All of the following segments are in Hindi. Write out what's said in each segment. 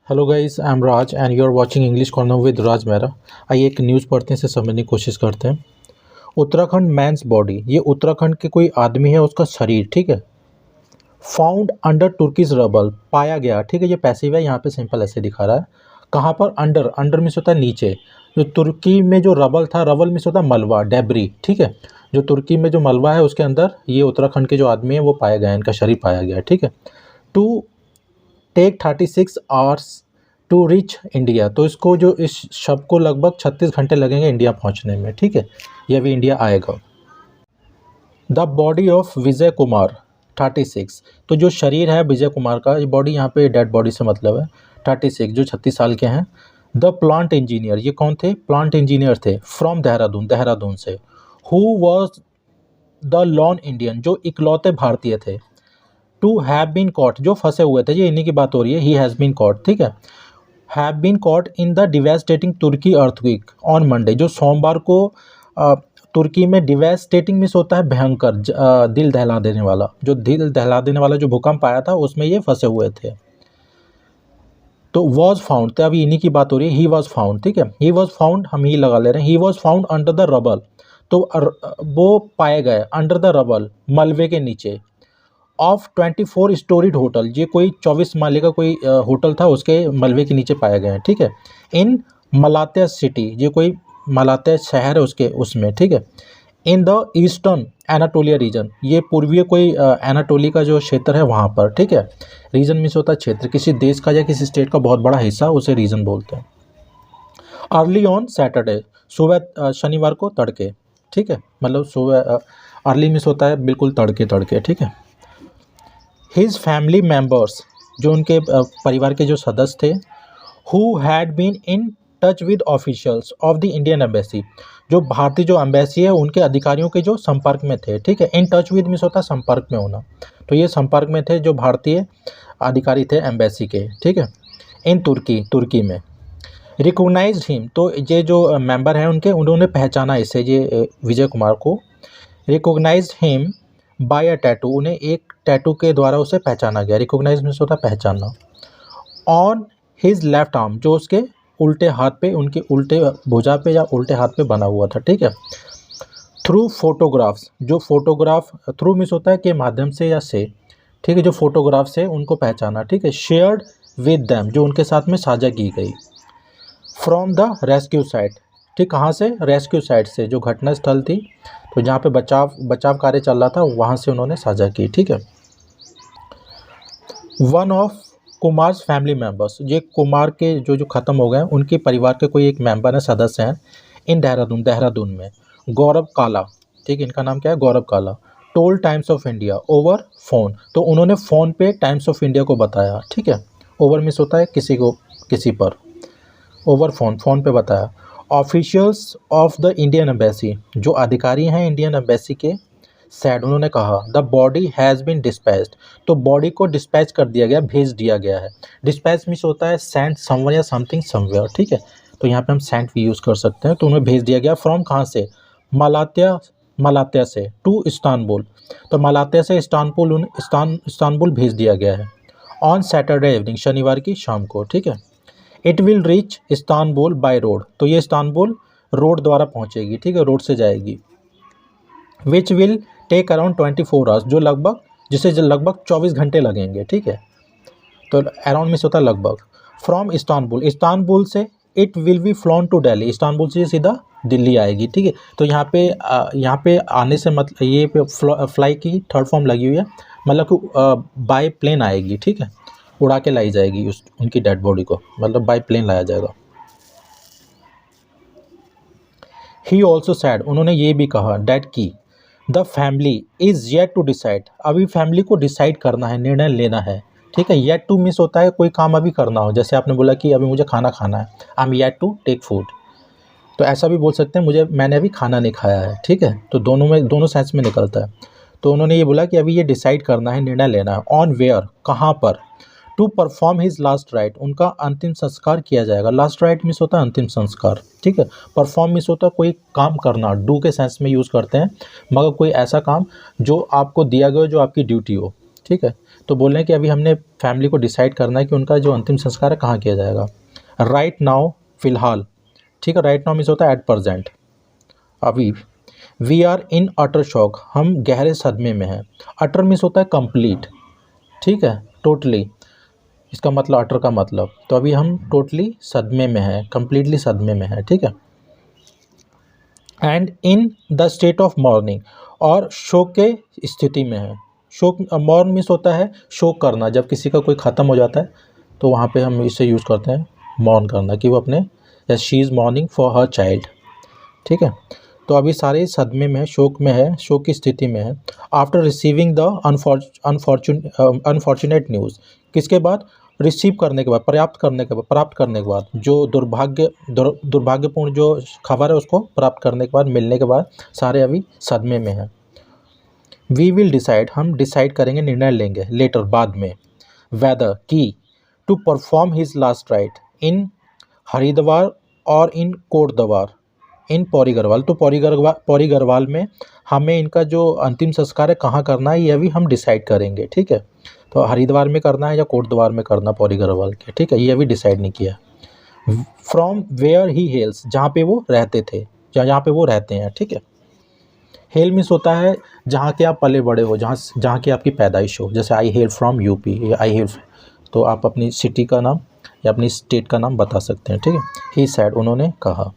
Hello guys, I am Raj and you are watching English corner with Raj Mehra. आइए एक न्यूज़ पढ़ते हैं, इसे समझने की कोशिश करते हैं। उत्तराखंड मैंस बॉडी, ये उत्तराखंड के कोई आदमी है, उसका शरीर, ठीक है। फाउंड अंडर तुर्किश रबल, पाया गया, ठीक है। ये पैसिव है, यहाँ पे सिंपल ऐसे दिखा रहा है। कहाँ पर? अंडर, अंडर मीन्स होता है नीचे। जो तुर्की में जो रबल था, रबल मीन्स होता है मलबा, डेबरी, ठीक है। जो तुर्की में जो मलबा है उसके अंदर ये उत्तराखंड के जो आदमी है वो पाया गया है, इनका शरीर पाया गया है, ठीक है। To take 36 hours to reach India, तो इसको जो इस शव को लगभग 36 घंटे लगेंगे इंडिया पहुंचने में, ठीक है। ये अभी इंडिया आएगा। The body of Vijay Kumar 36, तो जो शरीर है विजय कुमार का, ये बॉडी यहाँ पे डेड बॉडी से मतलब है। 36 जो 36 साल के हैं। द प्लांट इंजीनियर, ये कौन थे? प्लांट इंजीनियर थे, फ्रॉम देहरादून, देहरादून से। Who was the lawn Indian, जो इकलौते भारतीय थे। टू हैव बीन कॉट, जो फंसे हुए थे, ये इन्हीं की बात हो रही है। ही हैज़ बीन कॉट, ठीक है। Have been caught in the devastating Turkey earthquake on Monday, जो सोमवार को तुर्की में डिवास्टेटिंग मिस होता है भयंकर, दिल दहला देने वाला, जो दिल दहला देने वाला जो भूकंप आया था उसमें ये फंसे हुए थे। तो वॉज फाउंड, तो अभी इन्हीं की बात हो रही है। ही वॉज फाउंड, ठीक है। ही वॉज फाउंड, हम ही लगा ले रहे हैं। He was found under the rubble, तो वो पाए गए अंडर द रबल, मलबे के नीचे। ऑफ 24 स्टोरीड होटल, ये कोई 24 माले का कोई होटल था, उसके मलबे के नीचे पाया गया है, ठीक है। इन मलात्या सिटी, ये कोई मलात्या शहर है उसके उसमें, ठीक है। In the eastern Anatolia region, ये पूर्वीय कोई एनाटोली का जो क्षेत्र है वहाँ पर, ठीक है। रीजन मीन्स होता है क्षेत्र, किसी देश का या किसी स्टेट का बहुत बड़ा हिस्सा, उसे रीजन बोलते हैं। अर्ली ऑन सैटरडे, सुबह शनिवार को तड़के, ठीक है। मतलब सुबह अर्ली मीन्स होता है बिल्कुल तड़के तड़के, ठीक है। हिज फैमिली मेम्बर्स, जो उनके परिवार के जो सदस्य थे। Who had been in touch with officials of the Indian embassy, जो भारतीय जो एम्बेसी है उनके अधिकारियों के जो संपर्क में थे, ठीक है। इन टच विद मीन्स होता है संपर्क में होना, तो ये संपर्क में थे जो भारतीय अधिकारी थे एम्बेसी के, ठीक है। इन तुर्की, तुर्की में। रिकोगनाइज्ड हिम, तो ये जो मेंबर हैं उनके, उन्होंने पहचाना इसे, ये विजय कुमार को। Recognised him by a tattoo, उन्हें एक टैटू के द्वारा उसे पहचाना गया। रिकोगनाइज मीन्स होता है पहचानना। ऑन हिज लेफ्ट आर्म, जो उसके उल्टे हाथ पे, उनके उल्टे भुजा पे या उल्टे हाथ पे बना हुआ था, ठीक है। थ्रू फोटोग्राफ्स, जो फोटोग्राफ, थ्रू मीन्स होता है के माध्यम से या से, ठीक है। जो फोटोग्राफ से उनको पहचाना, ठीक है। शेयर्ड विद दैम, जो उनके साथ में साझा की गई। फ्रॉम द रेस्क्यू साइट, ठीक, कहाँ से? रेस्क्यू साइट से, जो घटना स्थल थी, तो जहाँ पे बचाव कार्य चल रहा था वहाँ से उन्होंने साझा की, ठीक है। One of Kumars family members, ये कुमार के जो ख़त्म हो गए हैं उनके परिवार के कोई एक मेंबर है, सदस्य हैं। इन देहरादून, देहरादून में। गौरव काला, ठीक, इनका नाम क्या है? गौरव काला। Toll times of India over phone, तो उन्होंने फ़ोन पे टाइम्स ऑफ इंडिया को बताया, ठीक है। ओवर मिस होता है किसी को, किसी पर। ओवर फोन, फ़ोन पे बताया। Officials of the Indian embassy, जो अधिकारी हैं इंडियन एम्बेसी के, सैड, उन्होंने कहा the body has been dispatched, तो बॉडी को डिस्पैच कर दिया गया, भेज दिया गया है। डिस्पैच मीन्स होता है सेंड समवेयर या समथिंग समवेयर, ठीक है। तो यहाँ पे हम सेंड भी यूज़ कर सकते हैं। तो उन्हें भेज दिया गया। फ्रॉम कहाँ से? मलात्या, मलात्या से। टू इस्तांबुल, तो मलात्या से इस्तांबुल, इस्तांबुल भेज दिया गया है। ऑन सैटरडे इवनिंग, शनिवार की शाम को, ठीक है। It will reach Istanbul by road, तो ये इस्तांबुल रोड द्वारा पहुँचेगी, ठीक है, रोड से जाएगी। Which will take around 24 hours, जो लगभग, जिसे लगभग 24 घंटे लगेंगे, ठीक है। तो अराउंड मिस होता है लगभग। फ्रॉम इस्तांबुल, इस्तांबुल से it will be flown to Delhi, Istanbul से सीधा दिल्ली आएगी, ठीक है। तो यहाँ पे आने से मतलब ये पे फ्लाई की थर्ड फॉर्म लगी हुई है, मतलब कि बाय प्लेन आएगी, ठीक है। उड़ा के लाई जाएगी उनकी डेड बॉडी को, मतलब बाय प्लेन लाया जाएगा। ही ऑल्सो सैड, उन्होंने ये भी कहा डैट की the family is yet to decide, अभी फैमिली को डिसाइड करना है, निर्णय लेना है, ठीक है। येट टू मिस होता है कोई काम अभी करना हो, जैसे आपने बोला कि अभी मुझे खाना खाना है, I am yet to take food, तो ऐसा भी बोल सकते हैं, मैंने अभी खाना नहीं खाया है, ठीक है। तो दोनों सेंस में निकलता है। तो उन्होंने ये बोला कि अभी ये डिसाइड करना है, निर्णय लेना है। ऑन वेयर, कहाँ पर? To perform his last rite, उनका अंतिम संस्कार किया जाएगा। लास्ट राइट मिस होता है अंतिम संस्कार, ठीक है। परफॉर्म मिस होता है कोई काम करना, डू के सेंस में यूज़ करते हैं, मगर कोई ऐसा काम जो आपको दिया गया हो, जो आपकी ड्यूटी हो, ठीक है। तो बोल रहे हैं कि अभी हमने फैमिली को डिसाइड करना है कि उनका जो अंतिम संस्कार है कहाँ किया जाएगा। राइट नाउ, फिलहाल, ठीक है। राइट नाउ मीन्स होता है एट प्रेजेंट, अभी। We are in utter shock, हम गहरे सदमे में हैं। अटर मीन्स होता है कंप्लीट, ठीक है, टोटली, इसका मतलब अटर का मतलब। तो अभी हम टोटली सदमे में हैं, कंप्लीटली सदमे में हैं, ठीक है। And in the state of morning, और शोक के स्थिति में है। शोक, मॉर्न मीन्स होता है शोक करना, जब किसी का कोई ख़त्म हो जाता है तो वहाँ पे हम इसे यूज़ करते हैं मॉर्न करना, कि वो अपने, या she is morning for her child, ठीक है। तो अभी सारे सदमे में है, शोक में है, शोक की स्थिति में है। After receiving the unfortunate news, किसके बाद, रिसीव करने के बाद, प्राप्त करने के बाद, जो दुर्भाग्यपूर्ण जो खबर है उसको प्राप्त करने के बाद, मिलने के बाद सारे अभी सदमे में हैं। वी विल डिसाइड, हम डिसाइड करेंगे, निर्णय लेंगे, लेटर, बाद में, वेदर, की, to perform his last rite in Haridwar और इन कोटद्वार इन पौरी गढ़वाल। तो पौरी गढ़वाल में हमें इनका जो अंतिम संस्कार है कहाँ करना है, ये अभी हम डिसाइड करेंगे, ठीक है। तो हरिद्वार में करना है या कोटद्वार में करना पौरी गढ़वाल के, ठीक है, ये अभी डिसाइड नहीं किया। फ्रॉम वेयर ही हेल्स, जहाँ पे वो रहते थे, जहाँ पे वो रहते हैं, ठीक है। हेल मीन्स होता है जहाँ के आप पले बड़े हो, जहाँ की आपकी पैदाइश हो। जैसे आई हेल फ्रॉम यूपी, या आई हेल, तो आप अपनी सिटी का नाम या अपनी स्टेट का नाम बता सकते हैं, ठीक है। ही सैड, उन्होंने कहा।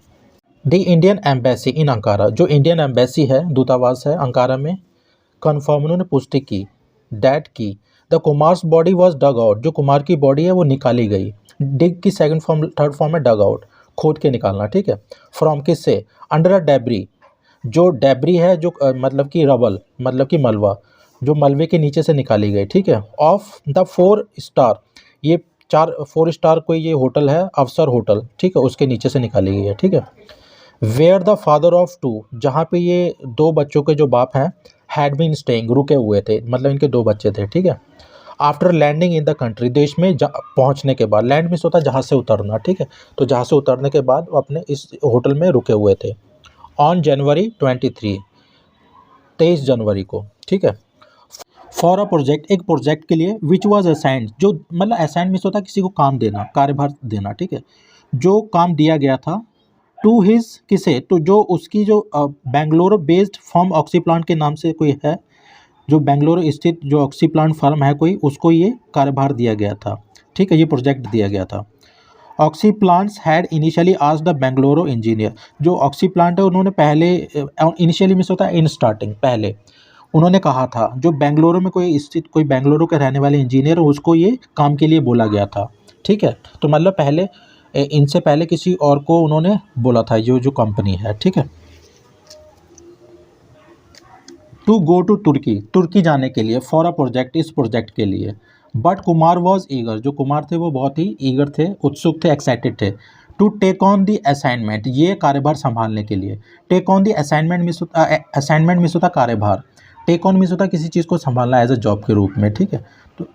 The Indian embassy in Ankara, जो इंडियन एम्बेसी है, दूतावास है अंकारा में, कन्फर्म, उन्होंने पुष्टि की, डैट की, the Kumar's body was dug out, जो कुमार की बॉडी है वो निकाली गई। डिग की थर्ड फॉर्म है डग आउट, खोद के निकालना, ठीक है। फ्रॉम, किससे, अंडर अ डेब्री, जो डेब्री है, जो मतलब कि रबल, मतलब कि मलबा, जो मलबे के नीचे से निकाली गई, ठीक है। ऑफ द 4 स्टार, ये 4 स्टार कोई ये होटल है, अफसर होटल, ठीक है, उसके नीचे से निकाली गई है, ठीक है। वेयर द फादर ऑफ 2, जहाँ पे ये 2 बच्चों के जो बाप हैं, हैड बीन स्टेइंग, रुके हुए थे, मतलब इनके 2 बच्चे थे, ठीक है। After landing in the country, देश में पहुँचने के बाद, लैंड मीन्स होता है जहाँ से उतरना, ठीक है। तो जहाँ से उतरने के बाद वो अपने इस होटल में रुके हुए थे। ऑन जनवरी 23 जनवरी को, ठीक है। फॉर अ प्रोजेक्ट, एक प्रोजेक्ट के लिए, विच वॉज असाइंड, जो मतलब असाइंड मीन्स होता है किसी को काम देना, कार्यभार देना, ठीक है। जो काम दिया गया था, टू हिज, किसे, तो जो उसकी जो बेंगलुरु बेस्ड फर्म ऑक्सीप्लांट के नाम से कोई है, जो बेंगलुरु स्थित जो ऑक्सीप्लांट फर्म है कोई, उसको ये कार्यभार दिया गया था, ठीक है, ये प्रोजेक्ट दिया गया था। Oxyplants had initially asked the Bengaluru engineer, जो ऑक्सीप्लांट है उन्होंने पहले, इनिशियली मीन्स होता है इन स्टार्टिंग, पहले उन्होंने कहा था, जो बेंगलुरु में कोई स्थित, कोई बेंगलुरु के रहने वाले इंजीनियर, उसको ये काम के लिए बोला गया था, ठीक है। तो मतलब पहले, इनसे पहले किसी और को उन्होंने बोला था, जो कंपनी है, ठीक है। टू गो टू तुर्की, तुर्की जाने के लिए, फॉर अ प्रोजेक्ट, इस प्रोजेक्ट के लिए। बट कुमार वॉज ईगर, जो कुमार थे वो बहुत ही ईगर थे, उत्सुक थे, एक्साइटेड थे। To take on the assignment, ये कार्यभार संभालने के लिए। टेक ऑन द असाइनमेंट मिस होता कार्यभार, टेक ऑन मिस होता किसी चीज़ को संभालना एज अ जॉब के रूप में, ठीक है।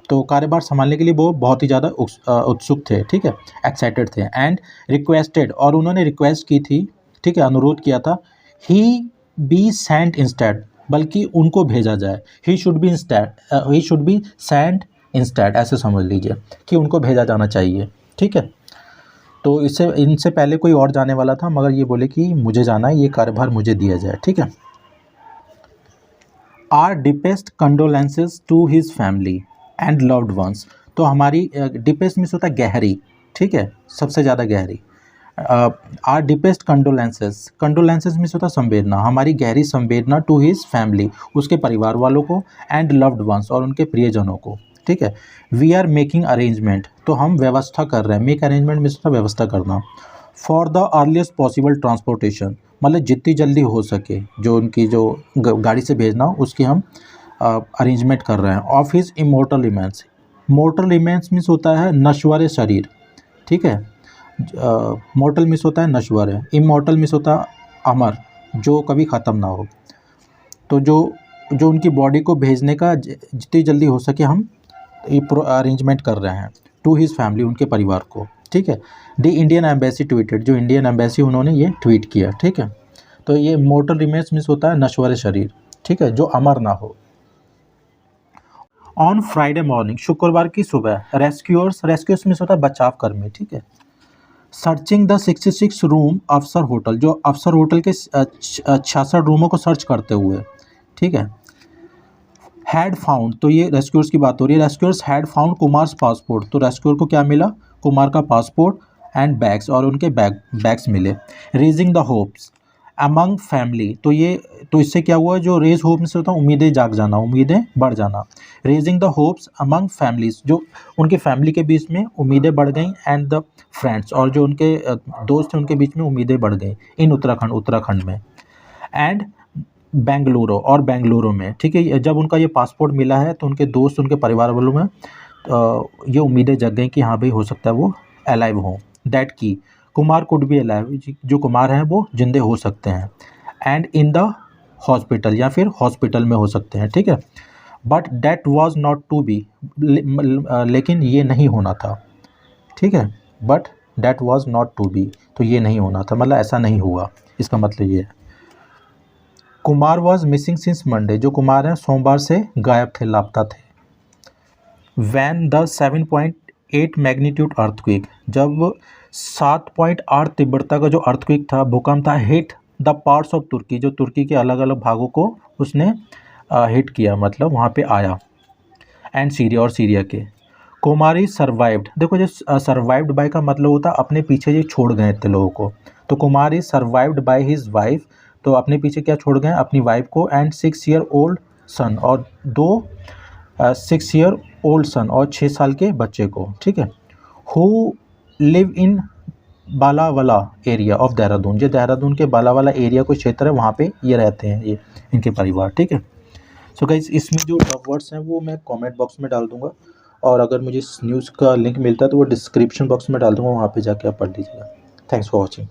तो कार्यभार संभालने के लिए वो बहुत ही ज़्यादा उत्सुक थे, ठीक है, एक्साइटेड थे। एंड रिक्वेस्टेड, और उन्होंने रिक्वेस्ट की थी, ठीक है, अनुरोध किया था, ही बी सेंट इंस्टेड, बल्कि उनको भेजा जाए। He should be sent instead, ऐसे समझ लीजिए कि उनको भेजा जाना चाहिए, ठीक है। तो इनसे पहले कोई और जाने वाला था, मगर ये बोले कि मुझे जाना है, ये कार्यभार मुझे दिया जाए, ठीक है। Our deepest condolences to his family and loved ones, तो हमारी डीपेस्ट मीन्स होता है गहरी, ठीक है, सबसे ज़्यादा गहरी। आर डीपेस्ट कंडोलेंसेज मीन्स होता है संवेदना, हमारी गहरी संवेदना टू हिज फैमिली, उसके परिवार वालों को, एंड लव्ड वंस, और उनके प्रियजनों को, ठीक है। वी आर मेकिंग अरेंजमेंट, तो हम व्यवस्था कर रहे हैं, मेक अरेंजमेंट मीन्स होता है व्यवस्था करना। For the earliest possible transportation, मतलब जितनी जल्दी हो सके, जो उनकी जो गाड़ी से भेजना हो उसकी हम अरेंजमेंट कर रहे हैं। Of his immortal remains, mortar remains means होता है नश्वर शरीर, ठीक है। मोर्टल मीन्स होता है नश्वर है, इमोर्टल मीन्स होता है अमर, जो कभी ख़त्म ना हो। तो जो उनकी बॉडी को भेजने का जितनी जल्दी हो सके हम ये अरेंजमेंट कर रहे हैं। टू हिज फैमिली, उनके परिवार को, ठीक है। द इंडियन एम्बेसी ट्वीटेड, जो इंडियन एम्बेसी उन्होंने ये ट्वीट किया, ठीक है। तो ये मोर्टल रिमेंस मीन्स होता है नश्वर शरीर, ठीक है, जो अमर ना हो। ऑन फ्राइडे मॉर्निंग, शुक्रवार की सुबह, रेस्क्यूअर्स में होता है बचाव कर्मी, ठीक है, सर्चिंग द 66 रूम अफसर होटल, जो अफसर होटल के 66 रूमों को सर्च करते हुए, ठीक है, हैड फाउंड, तो ये रेस्क्यूअर्स की बात हो रही है, rescuers had found Kumars passport, तो रेस्क्यूअर को क्या मिला, कुमार का पासपोर्ट एंड बैग्स, और उनके बैग्स मिले। Raising the hopes among family, तो इससे क्या हुआ, जो रेज होप से होता है उम्मीदें जाग जाना, उम्मीदें बढ़ जाना। Raising the hopes among families, जो उनके फैमिली के बीच में उम्मीदें बढ़ गई, एंड द फ्रेंड्स, और जो उनके दोस्त हैं उनके बीच में उम्मीदें बढ़ गई, इन उत्तराखंड में। एंड बेंगलुरु में, ठीक है, जब उनका ये पासपोर्ट मिला है तो उनके दोस्त, उनके परिवार वालों में ये उम्मीदें जग गई कि हाँ भाई हो सकता है वो अलाइव हों, दैट की कुमार कुड बी अलाइव, जो कुमार हैं वो जिंदे हो सकते हैं, एंड इन द हॉस्पिटल, या फिर हॉस्पिटल में हो सकते हैं, ठीक है, but that was not to be, लेकिन ये नहीं होना था, ठीक है, but that was not to be, तो ये नहीं होना था, मतलब ऐसा नहीं हुआ, इसका मतलब ये है। Kumar was missing since Monday, जो कुमार हैं सोमवार से गायब थे, लापता थे। वैन द 7.8 मैग्नीट्यूड अर्थक्वेक, जब 7.8 तीव्रता का जो अर्थक्वेक था, भूकंप था, हिट द पार्ट्स ऑफ तुर्की, जो तुर्की के अलग अलग भागों को उसने हिट किया, मतलब वहाँ पे आया, एंड सीरिया, और सीरिया के। कुमारी सर्वाइव्ड, देखो जो सर्वाइव्ड बाय का मतलब होता है अपने पीछे ये छोड़ गए थे लोगों को, तो कुमारी सर्वाइव्ड बाय हिज वाइफ, तो अपने पीछे क्या छोड़ गए, अपनी वाइफ को, एंड 6 ईयर ओल्ड सन, और 6 ईयर ओल्ड सन, और 6 साल के बच्चे को, ठीक है। Who live in Balawala area of Dehradun, जो देहरादून के बालावाला एरिया कोई क्षेत्र है वहाँ पे ये रहते हैं, ये इनके परिवार, ठीक है। सो गाइस, इसमें जो टॉप वर्ड्स हैं वो मैं कमेंट बॉक्स में डाल दूंगा, और अगर मुझे इस न्यूज़ का लिंक मिलता है तो वो डिस्क्रिप्शन बॉक्स में डाल दूंगा, वहाँ पे जाके आप पढ़ लीजिएगा। Thanks for watching.